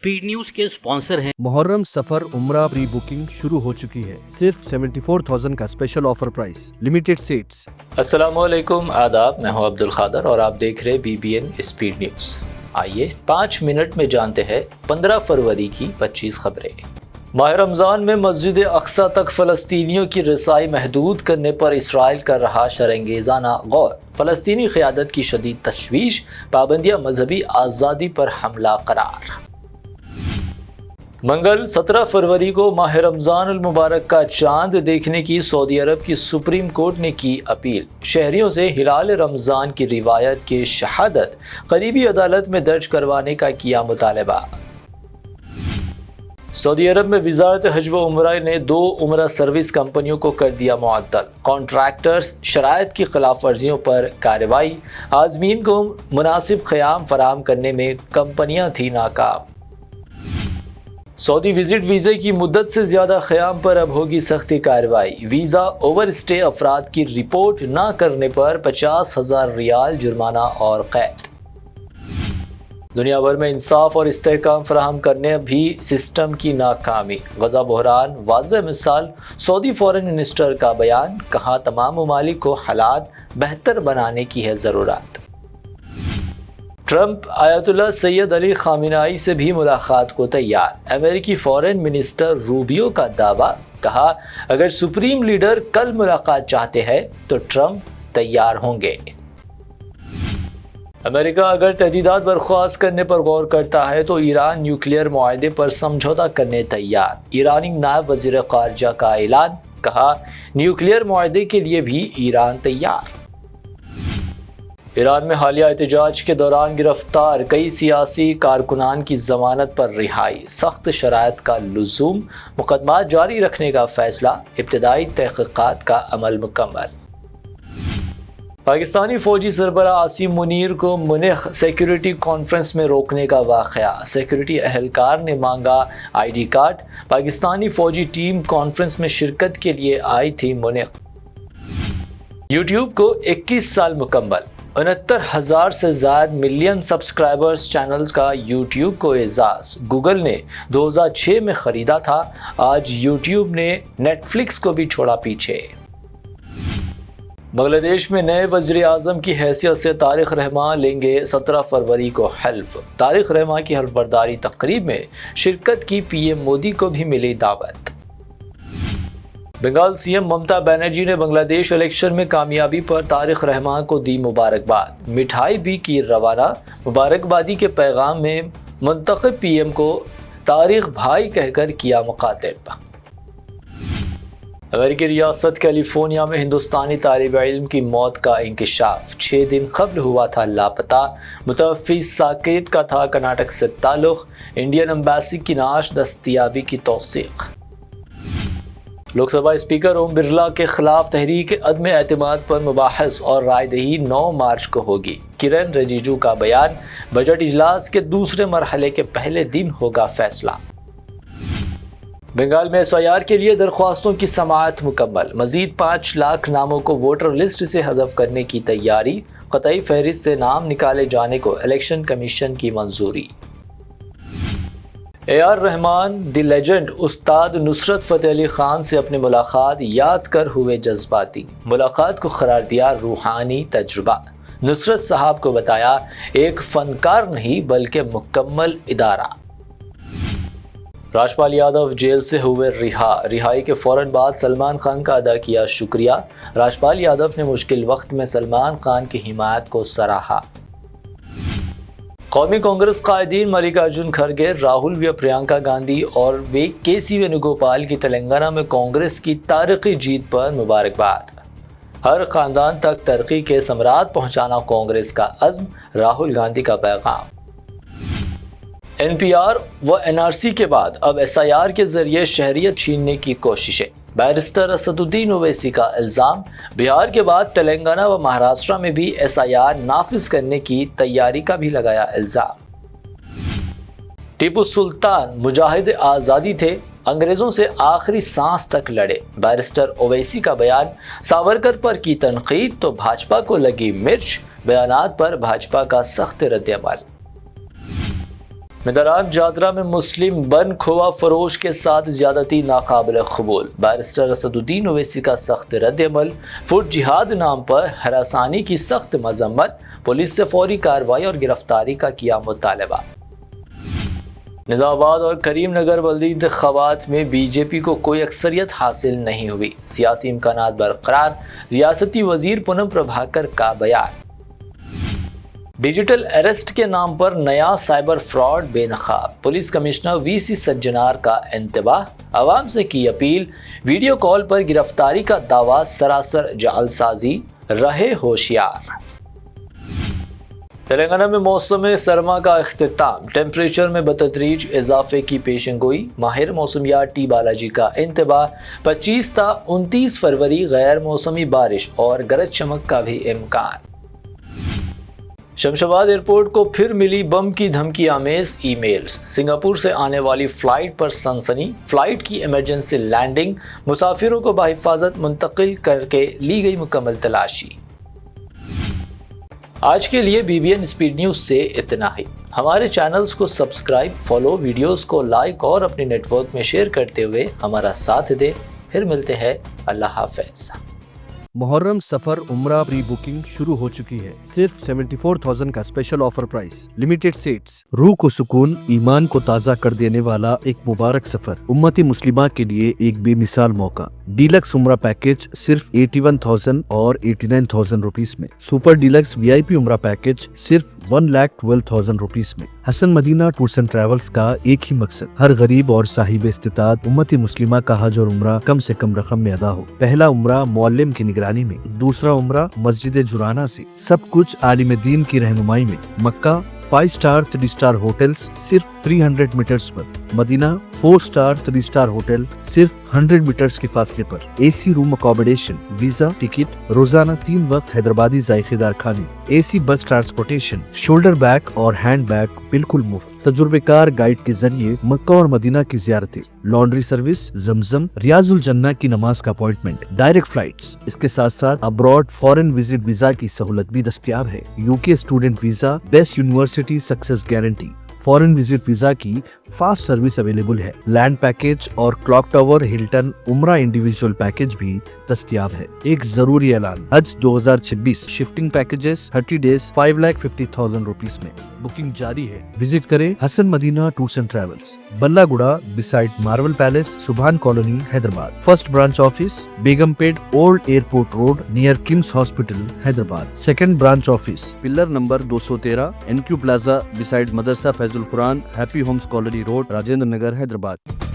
Speed news के sponsor हैं मुहर्रम सफर उम्रा प्री बुकिंग शुरू हो चुकी है। सिर्फ 74,000 का special offer price, limited seats. अस्सलामुअलैकुम, आदाब। मैं हूं अब्दुल खादर और आप देख रहे हैं BBN स्पीड न्यूज। आइए 5 मिनट में जानते हैं 15 फरवरी की 25 खबरें। माह रमज़ान में मस्जिद अक्सा तक फ़लस्तीनियों की रसाई महदूद करने पर इसराइल कर रहा शरंगेज़ाना गौर। फ़लस्तीनी क़यादत की शदीद तशवीश, पाबंदियाँ मजहबी आज़ादी पर हमला करार। मंगल 17 फरवरी को माह रमज़ान मुबारक का चांद देखने की सऊदी अरब की सुप्रीम कोर्ट ने की अपील। शहरियों से हिलाल रमज़ान की रिवायत की शहादत करीबी अदालत में दर्ज करवाने का किया मुतालबा। सऊदी अरब में वज़ारत हज व उम्रा ने 2 उम्रा सर्विस कंपनियों को कर दिया मुअत्तल। कॉन्ट्रैक्टर्स शराइत की खिलाफ वर्जियों पर कार्रवाई। आज़मीन को मुनासिब क़याम फराहम करने में कंपनियां थी नाकाम। सऊदी विजिट वीज़े की मुद्दत से ज़्यादा क़याम पर अब होगी सख्ती कार्रवाई। वीज़ा ओवर स्टे अफराद की रिपोर्ट न करने पर 50,000 रियाल जुर्माना और कैद। दुनिया भर में इंसाफ और इस्तेहकाम फराहम करने भी सिस्टम की नाकामी। गजा बहरान वाज़ेह मिसाल। सऊदी फॉरेन मिनिस्टर का बयान, कहा तमाम ममालिक को हालात बेहतर बनाने की है ज़रूरत। Trump Ayatollah Syed Ali Khamenei से भी मुलाकात को तैयार। अमेरिकी फॉरेन मिनिस्टर रूबियो का दावा, कहा अगर सुप्रीम लीडर कल मुलाकात चाहते हैं तो ट्रंप तैयार होंगे। अमेरिका अगर तहदीदात बर्खास्त करने पर गौर करता है तो ईरान न्यूक्लियर मुआहदे पर समझौता करने तैयार। ईरानी नायब वज़ीर ख़ारजा का ऐलान, कहा न्यूक्लियर मुआहदे के लिए भी ईरान तैयार। ईरान में हालिया एहतजाज के दौरान गिरफ्तार कई सियासी कारकुनान की ज़मानत पर रिहाई। सख्त शराइत का लुज़ूम, मुकदमा जारी रखने का फैसला। इब्तदाई तहक़ीक़ात का अमल मुकम्मल। पाकिस्तानी फ़ौजी सरबराह आसिम मुनीर को मुनिख सिक्योरिटी कॉन्फ्रेंस में रोकने का वाक़या। सिक्योरिटी अहलकार ने मांगा ID कार्ड। पाकिस्तानी फ़ौजी टीम कॉन्फ्रेंस में शिरकत के लिए आई थी मुनिख। यूट्यूब को 21 साल मुकम्मल। 69,000 से ज़्यादा मिलियन सब्सक्राइबर्स चैनल्स का यूट्यूब को एजाज़। गूगल ने 2006 में ख़रीदा था। आज यूट्यूब ने नेटफ्लिक्स को भी छोड़ा पीछे। बांग्लादेश में नए वज़ीर आज़म की हैसियत से तारिक रहमान लेंगे 17 फरवरी को हल्फ। तारिक रहमान की हल्फ बर्दारी तकरीब में शिरकत की PM मोदी को भी मिली दावत। बंगाल CM ममता बनर्जी ने बांग्लादेश इलेक्शन में कामयाबी पर तारिक रहमान को दी मुबारकबाद। मिठाई भी की रवाना। मुबारकबादी के पैगाम में मुंतखब PM को तारिक भाई कहकर किया मुखातिब। अमेरिकी रियासत कैलिफोर्निया में हिंदुस्तानी तालिब इल्म की मौत का इंकशाफ। 6 दिन कबल हुआ था लापता। मुतवफ़्फ़ी साकेत का था कर्नाटक से ताल्लुक़। इंडियन एम्बेसी की नाश दस्तयाबी की तौसीक़। लोकसभा स्पीकर ओम बिरला के खिलाफ तहरीक अदम एतमाद पर मुबाहस और रायदही 9 मार्च को होगी। किरण रिजिजू का बयान, बजट इजलास के दूसरे मरहले के पहले दिन होगा फैसला। बंगाल में SIR के लिए दरख्वास्तों की समाअत मुकम्मल। मजीद 5 लाख नामों को वोटर लिस्ट से हज़फ करने की तैयारी। क़तई फहरिस्त से नाम निकाले जाने को इलेक्शन कमीशन की मंजूरी। AR रहमान द लेजेंड उस्ताद नुसरत फ़तेह अली ख़ान से अपनी मुलाकात याद कर हुए जज्बाती। मुलाकात को करार दिया रूहानी तजुर्बा। नुसरत साहब को बताया एक फ़नकार नहीं बल्कि मुकम्मल इदारा। राजपाल यादव जेल से हुए रिहाई के फ़ौरन बाद सलमान खान का अदा किया शुक्रिया। राजपाल यादव ने मुश्किल वक्त में सलमान खान की हिमायत को सराहा। कौमी कांग्रेस कायदीन मल्लिकार्जुन खड़गे, राहुल व प्रियंका गांधी और KC वेणुगोपाल की तेलंगाना में कांग्रेस की तारीखी जीत पर मुबारकबाद। हर ख़ानदान तक तरक्की के समरात पहुँचाना कांग्रेस का अज़्म। राहुल गांधी का पैगाम। NPR व NRC के बाद अब SIR के जरिए शहरियत छीनने की कोशिशें। बैरिस्टर असदुद्दीन ओवैसी का इल्ज़ाम। बिहार के बाद तेलंगाना व महाराष्ट्र में भी SIR नाफिज करने की तैयारी का भी लगाया इल्ज़ाम। टीपू सुल्तान मुजाहिद आज़ादी थे, अंग्रेज़ों से आखिरी सांस तक लड़े। बैरिस्टर ओवैसी का बयान। सावरकर पर की तनकीद तो भाजपा को लगी मिर्च। बयानात पर भाजपा का सख्त रद्द-ए-अमल। مداران جادرا میں مسلم بن کھوا فروش کے ساتھ زیادتی ناقابل قبول، بیرسٹر اسد الدین اویسی کا سخت رد عمل، فوڈ جہاد نام پر ہراسانی کی سخت مذمت، پولیس سے فوری کارروائی اور گرفتاری کا کیا مطالبہ۔ نظام آباد اور کریم نگر بلدی انتخابات میں بی جے پی کو کوئی اکثریت حاصل نہیں ہوئی، سیاسی امکانات برقرار، ریاستی وزیر پونم پربھاکر کا بیان۔ ڈیجیٹل اریسٹ کے نام پر نیا سائبر فراڈ بے نقاب، پولیس کمشنر وی سی سجنار کا انتباہ، عوام سے کی اپیل، ویڈیو کال پر گرفتاری کا دعویٰ سراسر جعل سازی، رہے ہوشیار۔ تلنگانہ میں موسم سرما کا اختتام، ٹیمپریچر میں بتدریج اضافے کی پیشن گوئی، ماہر موسمیات ٹی بالاجی کا انتباہ، 25 تا 29 فروری غیر موسمی بارش اور گرج چمک کا بھی امکان۔ شمشاد ایئرپورٹ کو پھر ملی بم کی دھمکی آمیز ای میلز، سنگاپور سے آنے والی فلائٹ پر سنسنی، فلائٹ کی ایمرجنسی لینڈنگ، مسافروں کو بحفاظت منتقل کر کے لی گئی مکمل تلاشی۔ آج کے لیے B B N speed news سے اتنا ہی۔ ہمارے چینلز کو سبسکرائب، فالو، ویڈیوز کو لائک اور اپنے نیٹ ورک میں شیئر کرتے ہوئے ہمارا ساتھ دیں۔ پھر ملتے ہیں، اللہ حافظ۔ محرم سفر عمرہ پری بکنگ شروع ہو چکی ہے، صرف 74,000 کا special offer price, limited seats, روح کو سکون، ایمان کو تازہ کر دینے والا ایک مبارک سفر، امتی مسلمہ کے لیے ایک بے مثال موقع۔ ڈیلکس عمرہ پیکج صرف 81,000 اور 89,000 روپیز میں، سپر ڈیلکس وی آئی پی عمرہ پیکج صرف 1,12,000 روپیز میں۔ حسن مدینہ ٹورز اینڈ ٹریولز کا ایک ہی مقصد، ہر غریب اور صاحب استطاعت امتی مسلمہ کا حج اور عمرہ کم سے کم رقم میں ادا ہو۔ پہلا عمرہ معلم کی نگرانی میں، دوسرا عمرہ مسجد جرانہ سے، سب کچھ عالم دین کی رہنمائی میں۔ مکہ 5 سٹار 3 سٹار ہوٹلز صرف 300 میٹرز پر، مدینہ 4 سٹار 3 سٹار ہوٹل صرف 100 میٹرز کے فاصلے پر، اے سی روم اکوموڈیشن، ویزا، ٹکٹ، روزانہ 3 وقت حیدرآبادی ذائقے دار کھانے، اے سی بس ٹرانسپورٹیشن، شولڈر بیگ اور ہینڈ بیگ بالکل مفت، تجربہ کار گائیڈ کے ذریعے مکہ اور مدینہ کی زیارتیں، لانڈری سروس، زمزم، ریاض الجنہ کی نماز کا اپوائنٹمنٹ، ڈائریکٹ فلائٹس۔ اس کے ساتھ ساتھ ابراڈ فورن وزٹ ویزا کی سہولت بھی دستیاب ہے، U K student visa, best university success guarantee, foreign visit visa کی فاسٹ سروس اویلیبل ہے، لینڈ پیکج اور clock tower Hilton Umrah individual package بھی دستیاب ہے۔ ایک ضروری اعلان، Hajj 2026 shifting packages 30 days 5,50,000 rupees میں، بکنگ جاری ہے۔ وزٹ کریں Hasan Madina tours and travels, بلہ گڑا beside Marvel Palace, Subhan colony, Hyderabad. First branch office Begumpet old airport road near کمس hospital, Hyderabad. Second branch office pillar number 213 N Q plaza beside مدرسہ Faiz ul-Quran, happy homes colony road, Rajendra Nagar, Hyderabad.